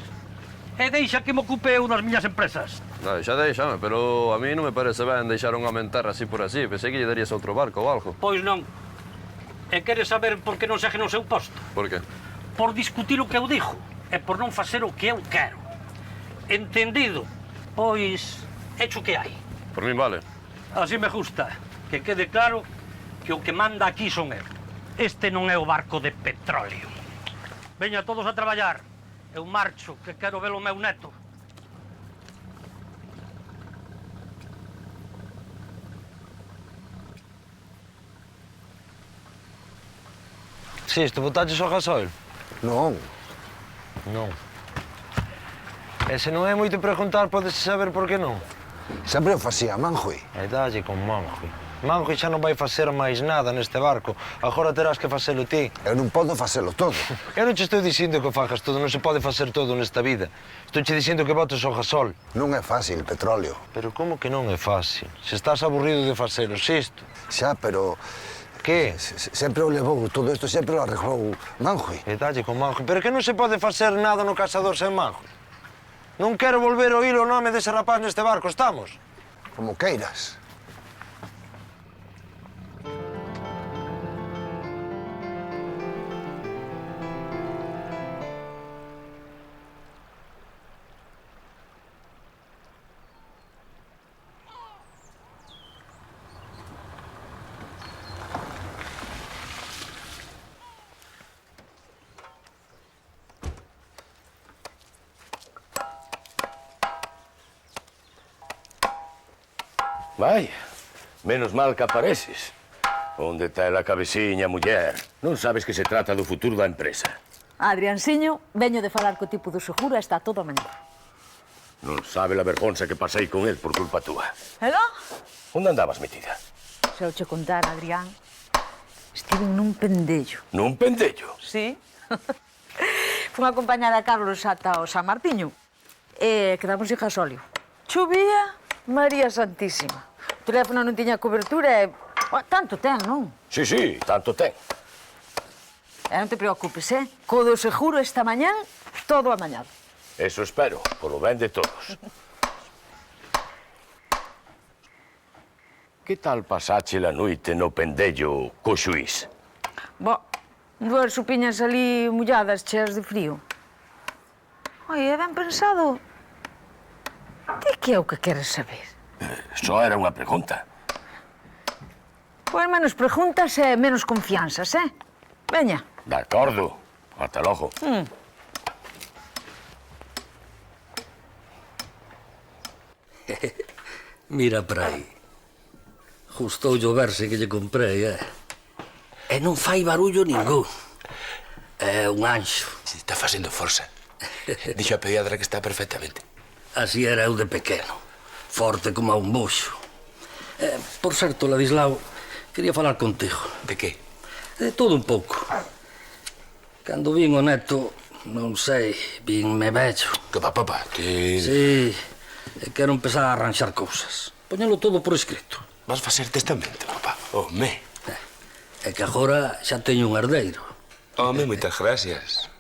E deixa que me ocupe eu nas miñas empresas. Xa deixame, pero a mí non me parece ben deixar un home en terra así por así. Pensei que lle darías outro barco ou algo. Pois non. E queres saber por que non segue no seu posto? Por qué? Por discutir o que eu dixo e por non facer o que eu quero. Entendido? Pois, hecho que hai. Por min vale. Así me gusta. Que quede claro que o que manda aquí son eu. Este non é o barco de petróleo. Veña todos a traballar. Eu marcho, que quero ver o meu neto. Sisto, botaches o gasoil? Non. Non. E se non é moito preguntar, podes saber por que non? Sempre o facía Manjui. E dalle con Manjui. Manjui xa non vai facer máis nada neste barco. Agora terás que facelo ti. Eu non podo facelo todo. Eu non che estou dicindo que fagas todo, non se pode facer todo nesta vida. Estou che dicindo que botes o gasol. Non é fácil, petróleo. Pero como que non é fácil? Se estás aburrido de facelo, Sisto. Xa, pero... Que? Sempre o levou, todo isto sempre o arreglou Manjui. E dalle con Manjui. Pero que non se pode facer nada no cazador sen Manjui. Non quero volver a oír o nome dese rapaz neste barco, estamos? Como queiras. Vai, menos mal que apareces. Onde está a cabeciña, muller? Non sabes que se trata do futuro da empresa. Adriansiño, veño de falar co tipo do seguro e está todo a mañá. Non sabe a vergonza que pasei con el por culpa túa. Ela? Onde andabas metida? Se eu che contar, Adrián, estive nun pendello. Nun pendello? Sí. Fun acompañada a Carlos ata o San Martiño e quedamos sin gasóleo. Chovía, María Santísima. O teléfono non tiña cobertura e... tanto ten, non? Sí, tanto ten. E non te preocupes, Co do seguro esta mañán, todo amañado. Eso espero, polo ben de todos. Que tal pasache la noite no pendello co xuís? Dúas supiñas ali molladas, cheas de frío. Oi, é ben pensado. Ti que é o que queres saber? Só era unha pregunta. Pois menos preguntas e menos confianzas, Veña. De acordo. Ata logo. Mira para aí. Justou o verse que lle comprei, E non fai barullo ningún. É un anxo. Está facendo forza. Dixo a pediatra que está perfectamente. Así era eu de pequeno. Forte como a un buxo. Por certo, Ladislao, quería falar contigo. De que? De todo un pouco. Cando vin o neto, non sei, vinme vello. Que papá, que... Sí, e quero empezar a arranxar cousas. Poñelo todo por escrito. Vas facer testamento, papá? Home. É que agora xa teño un herdeiro. Home, moitas gracias.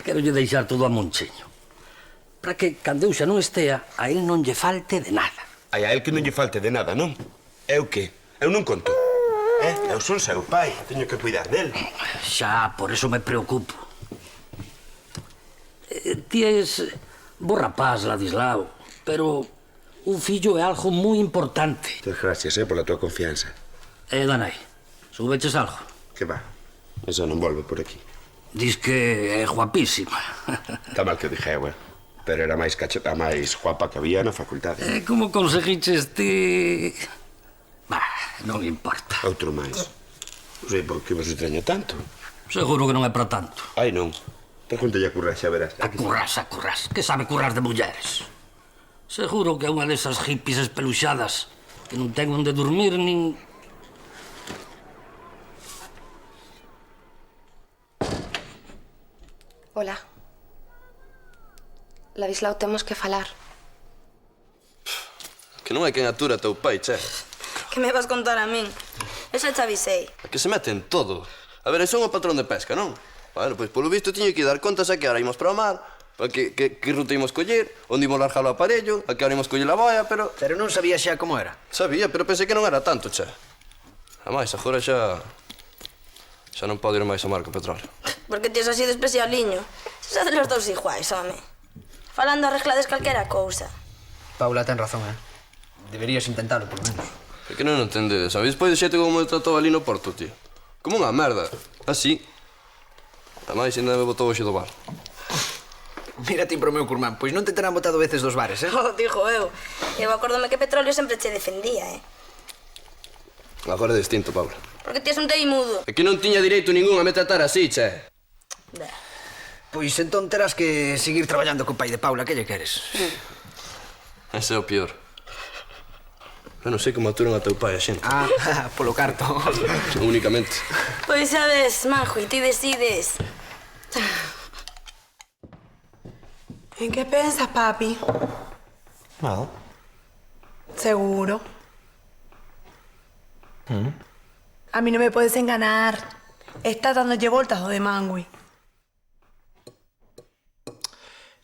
Quero lle deixar todo a Monchiño. para que, cando eu xa non estea, a él non lle falte de nada. Ai, a él que non lle falte de nada, non? Eu que? Eu non conto. Eu son seu pai, teño que cuidar del. Xa, por eso me preocupo. Ti és bo rapaz, Ladislao, pero un fillo é algo moi importante. Muchas gracias, pola tua confianza. Danai, soubeches algo? Que va? Esa non volve por aquí. Dis que é guapísima. Está mal que dije, pero era máis cacheta, máis guapa que había na facultade. Como conseguiches ti... Bah, non importa. Outro máis. Non sei por que vos extraña tanto. Seguro que non é para tanto. Ai, non. Pregúntalle a Currás, xa verás. A Currás. Que sabe currar de mulleres? Seguro que é unha desas hippies espeluxadas que non ten onde dormir nin... Hola. Ladislao, temos que falar. Que non hai quen atura teu pai, che. Que me vas contar a min? Esa te avisei. A que se mete en todo. A ver, son o patrón de pesca, non? Bueno, pois polo visto tiño que dar contas a que hora imos para o mar, a que ruta imos coller, onde imos largar o aparello, a que hora imos coller a boia, pero... Pero non sabía xa como era. Sabía, pero pensei que non era tanto, che. Ademais, agora xa non podo ir máis ao mar co petróleo. Porque ti és así de especialiño. Se hacen los dous iguais, home. Falando arreglades calquera cousa. Paula ten razón, Deberías intentalo, por menos. É que non entendedes, sabéis despois de xete como me tratou ali no porto, tío? Como unha merda, así. Ademais, ainda me botou hoxe do bar. Mira ti pro meu curmán, pois non te terán botado veces dos bares, Dijo eu. Eu acórdome que Petróleo sempre che defendía, Agora é distinto, Paula. Porque ti és un teimudo. É que non tiña direito ningún a me tratar así, che. Pois entón terás que seguir traballando co pai de Paula, que lle queres? Ese é o pior. Eu non sei como aturan a teu pai a xente. Polo carto. Únicamente. Pois sabes, Manjo, e ti decides. ¿En qué piensas, papi? Nada. ¿Seguro? A mí no me puedes enganar. Estás dándolle voltas ao de Mangui.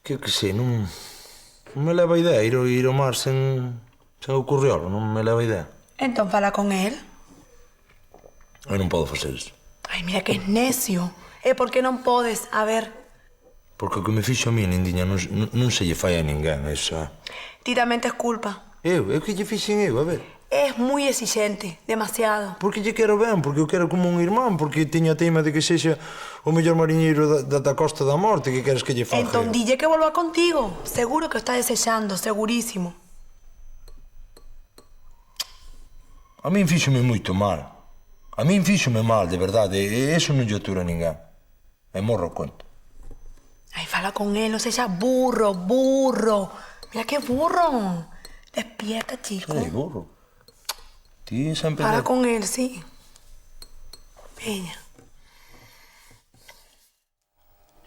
Que sei, non me leva a idea ir ao mar sen o Curriolo, non me leva a idea. Entón fala con él. Eu non podo facer iso. Ai, mira que es necio. Por que non podes? A ver, Porque o que me fixo a mí, Lindiña, non se lle fai a ninguén, eso. ti tamén tes culpa. Eu que lle fixen eu, a ver. Es muy exigente, demasiado. Porque lle quero ben, porque eu quero como un irmán, porque teño a teima de que sexa o mellor mariñeiro da Costa da Morte, que queres que lle faga. Entón, dille que volva contigo. Seguro que o está desexando, segurísimo. A min fíxome moito mal. A min fíxome mal, de verdade, e eso non lle atura a ninguén. E morro o conto. Ay, fala con él, no seas burro, burro. Mira qué burro. Despierta, chico. Ei, burro. Ti sempre... Fala con él, sí. Veña.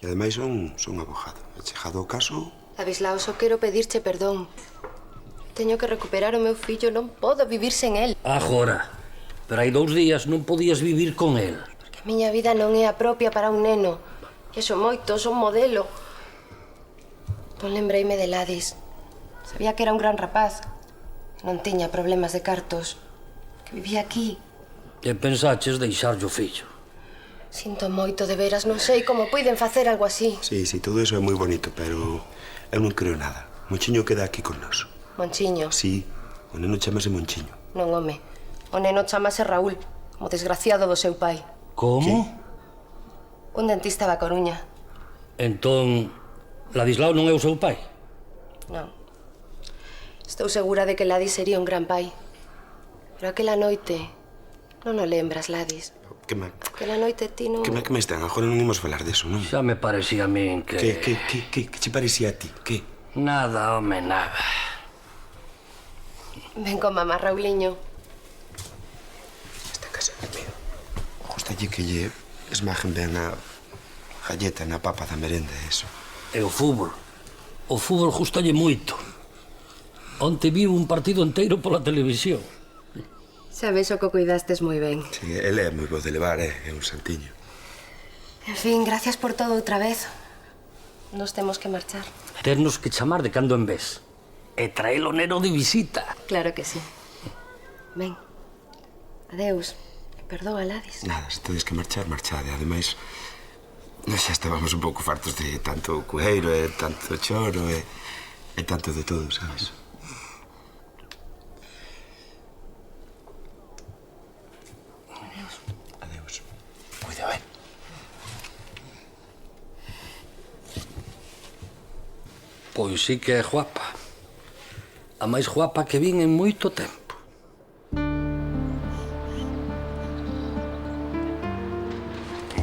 E ademais son abogado. E chegado o caso... Ladislao, só quero pedirche perdón. Teño que recuperar o meu fillo, non podo vivir sen él. Agora. Pero hai 2 días non podías vivir con él. Que a miña vida non é a propia para un neno. Que son moitos, son modelo. Non lembreime de Ladis. Sabía que era un gran rapaz. Non tiña problemas de cartos. Que vivía aquí. E pensaches deixarlle o fillo. Sinto moito, de veras. Non sei como puiden facer algo así. Sí, todo eso é moi bonito, pero eu non creo nada. Monchiño queda aquí con nós. Monchiño? Sí, o neno chamase Monchiño. Non, home. O neno chamase Raúl, o desgraciado do seu pai. Como? Un dentista da Coruña. Entón, Ladislao non é o seu pai? Non. Estou segura de que Ladis sería un gran pai. Pero aquela noite non o lembras, Ladis. Que me... Aquela noite ti non... Que me están? Agora non imos falar deso, non? Xa me parecía a min que... Que che parecía a ti? Que? Nada, home, nada. Ven con mamá, Rauliño. Esta casa é mío. Gustalle que lle esmajen ben a galleta na papa da merenda, eso. E o fútbol. O fútbol gustalle moito. Onte vivo un partido enteiro pola televisión. Sabes o que cuidastes moi ben. Sí, ele é moi bo de levar, é un santiño. En fin, gracias por todo outra vez. Nos temos que marchar. Ternos que chamar de cando en vez. E traelo neno de visita. Claro que sí. Ben. Adeus. Perdoa, Ladis. Nada, se tedes que marchar, marchade. Ademais, nós xa estábamos un pouco fartos de tanto cueiro e tanto choro e tanto de todo, sabes? Adeus. Adeus. Cuida, ben. Pois sí que é guapa. A máis guapa que vin en moito tempo.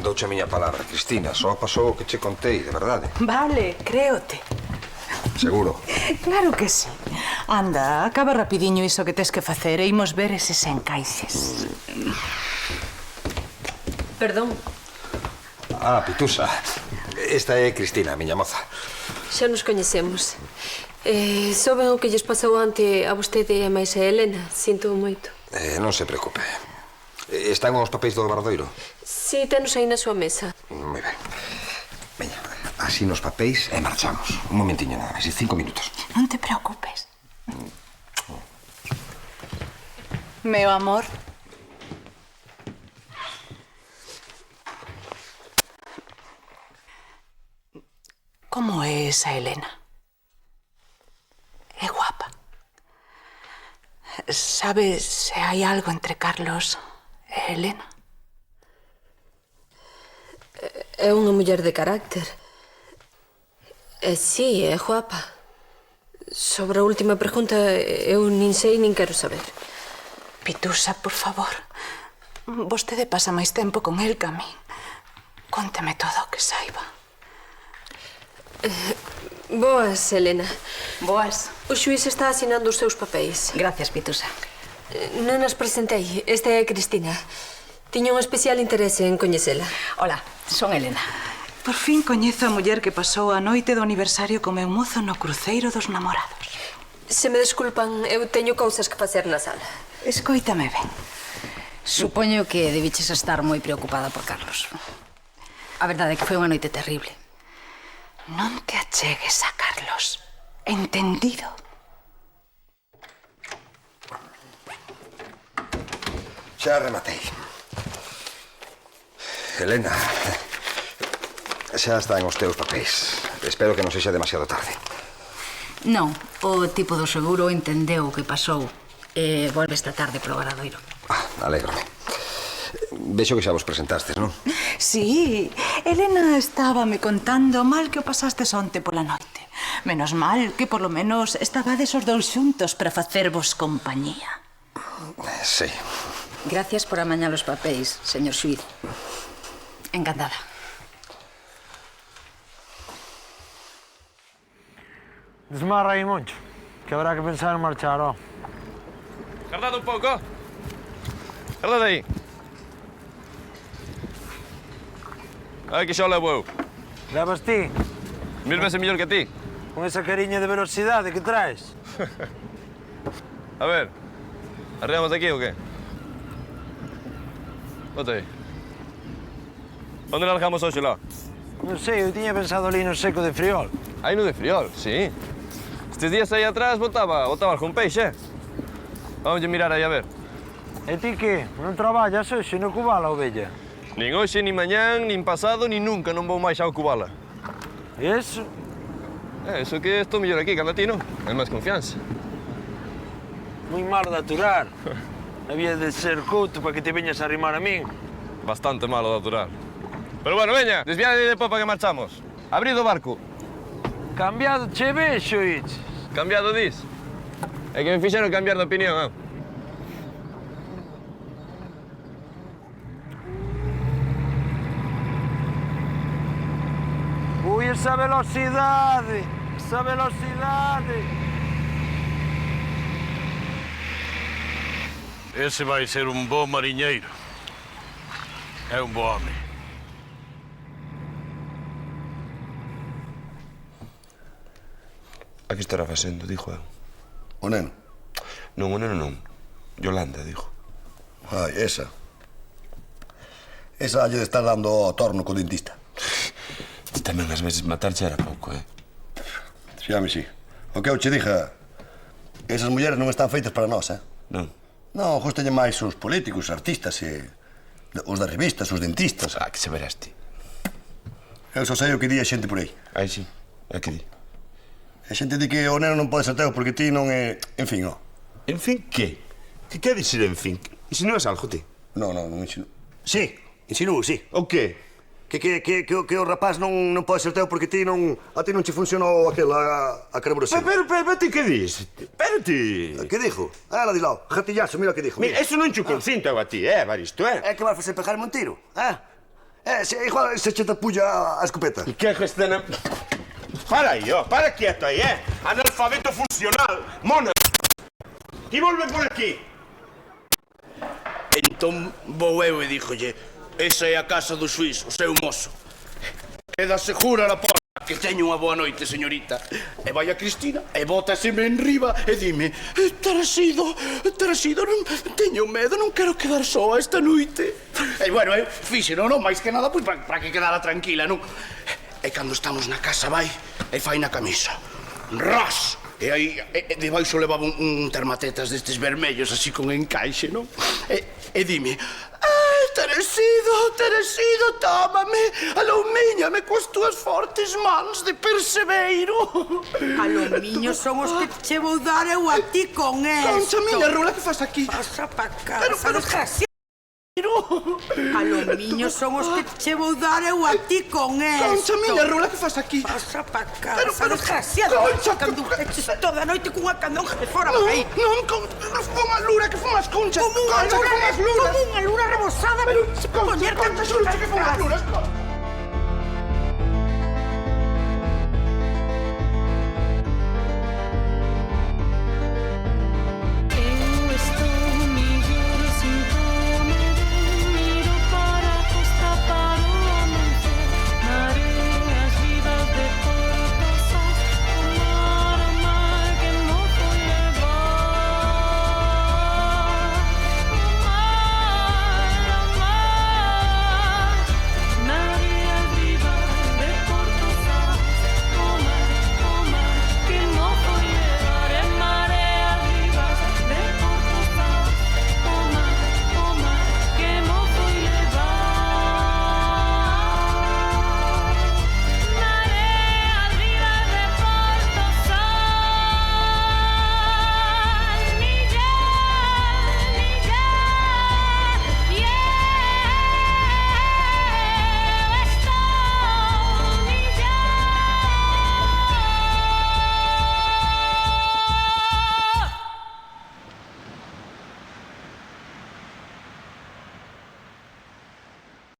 Douche a miña palabra, Cristina. Só pasou o que che contei, de verdade. Vale, créote. Seguro. Claro que sí. Anda, acaba rapidiño iso que tes que facer e imos ver eses encaixes. Perdón, Ah, Pitusa. Esta é Cristina, a miña moza. xa nos coñecemos. Soben o que lles pasou ante a vostede e máis a Helena. Sinto moito. Non se preocupe. Están os papéis do Obradoiro? Si, tenos aí na súa mesa. Moi ben. Veña, así nos papéis e marchamos. Un momentiño nada máis, 5 minutos. Non te preocupes. Meu amor. Como é esa Helena? É guapa. Sabes se hai algo entre Carlos e Helena? É unha muller de carácter. E si, é guapa. Sobre a última pregunta, eu nin sei nin quero saber. Pitusa, por favor. Vostede pasa máis tempo con el que a min. Cónteme todo o que saiba. Boas, Helena. Boas. O xuiz está asinando os seus papéis. Gracias, Pitusa. Non as presentei. Esta é Cristina. Tiña un especial interese en coñecela. Hola, son Helena. Por fin coñezo a muller que pasou a noite do aniversario co meu mozo no cruceiro dos namorados. Se me desculpan, eu teño cousas que facer na sala. Escoítame ben. Supoño que debiches estar moi preocupada por Carlos. A verdade é que foi unha noite terrible. Non te achegues a Carlos. Entendido? Xa rematei. Helena, xa están os teus papéis. Espero que non sexa demasiado tarde. Non, o tipo do seguro entendeu o que pasou e volve esta tarde pro Obradoiro. Alégrome. Vexo que xa vos presentastes, non? Sí, Helena estábame contando mal que o pasastes onte pola noite. Menos mal que por lo menos estabades os dous xuntos para facervos compañía. Sí. Gracias por amañar os papéis, señor xuiz. Encantada. Desmarra aí, Moncho, que habrá que pensar en marchar, ó. Tardad un pouco. Tardad aí. Ai, que xa o levo eu. Levas ti? 1000 veces mellor que ti. Con esa cariña de velocidade que traes. A ver, arreamos de aquí ou que? Bota aí. Onde largamos hoxe lá? Non sei, eu tiña pensado ali no seco de Friol. Aí no de Friol, sí. Estes días aí atrás botaba algún peixe. Vamos mirar aí a ver. E ti que? Non traballas hoxe no Cubala, ovella? Nin hoxe, nin mañán, nin pasado, nin nunca non vou máis ao Cubala. E eso? Eso que estou mellor aquí, cando a ti, non? Hai máis confianza. Moi malo de aturar. Había de ser couto para que te veñas a arrimar a min. Bastante malo de aturar. Pero bueno, veña, desviade de popa que marchamos. Abrid o barco. Cambiado che vexo, ich. Cambiado dis? É que me fixeron cambiar de opinión, ah? Ui, esa velocidade! Esa velocidade! Ese vai ser un bo mariñeiro. É un bo home. A que estará facendo, dixo eu. O neno? Non, o neno non. Yolanda, dixo. Ai, esa. Esa lle de estar dando o torno co dentista. tamén ás veces matarche era pouco, Xame, sí. O que eu che diga, esas mulleres non están feitas para nós, Non. Non, gustalle máis os políticos, os artistas e os das revistas, os dentistas. Que se verás ti. Eu só sei o que di a xente por aí. Ai, sí. É que di? A xente di que o neno non pode ser teu porque ti non é... En fin, ó. En fin, que? Que quer dicir en fin? Insinúas algo, ti? Non insinúo. Sí, insinúo, sí. O que? Que o rapaz non pode ser teu porque ti non... A ti non che funcionou a carburación. Pero ti que dis? Pero ti... Que dixo? Ela di lá, jatillazo, mira o que dixo. Mira, eso non che consinto eu a ti, Baristo, É que vai facer pegarme un tiro, igual se che tapulla a escopeta. E que gesta na... Para aí, para quieto aí, Analfabeto funcional, mona. Ti volve por aquí. Entón vou eu e díjolle: esa é a casa do xuiz, o seu mozo. Queda segura na porta que teño unha boa noite, señorita. E vai a Cristina e bótaseme en riba e dime: Tarasido, non teño medo, non quero quedar soa esta noite. E bueno, fíxeno, non máis que nada, pois para que quedara tranquila, non? E cando estamos na casa vai e fai na camisa. Ras! E aí, debaixo levaba un termatetas destes vermellos, así con encaixe, non? E dime: Tarasido, tómame, aloumiñame coas túas fortes mans de perseveiro. Aloumiños son os que che vou dar eu a ti con esto. Concha miña, Rula, que fas aquí? Pasa pa casa, desgraciado. Aloumiños son os que che vou dar eu a ti con esto. Concha miña, Rula, que fas aquí? Pasa pa casa, desgraciado. Cando eches toda a noite cunha candonja de fora por aí. Non, fuma lura, que fumas concha. Como unha lura rebosada. Pero, concha, xulcha que fumas luras.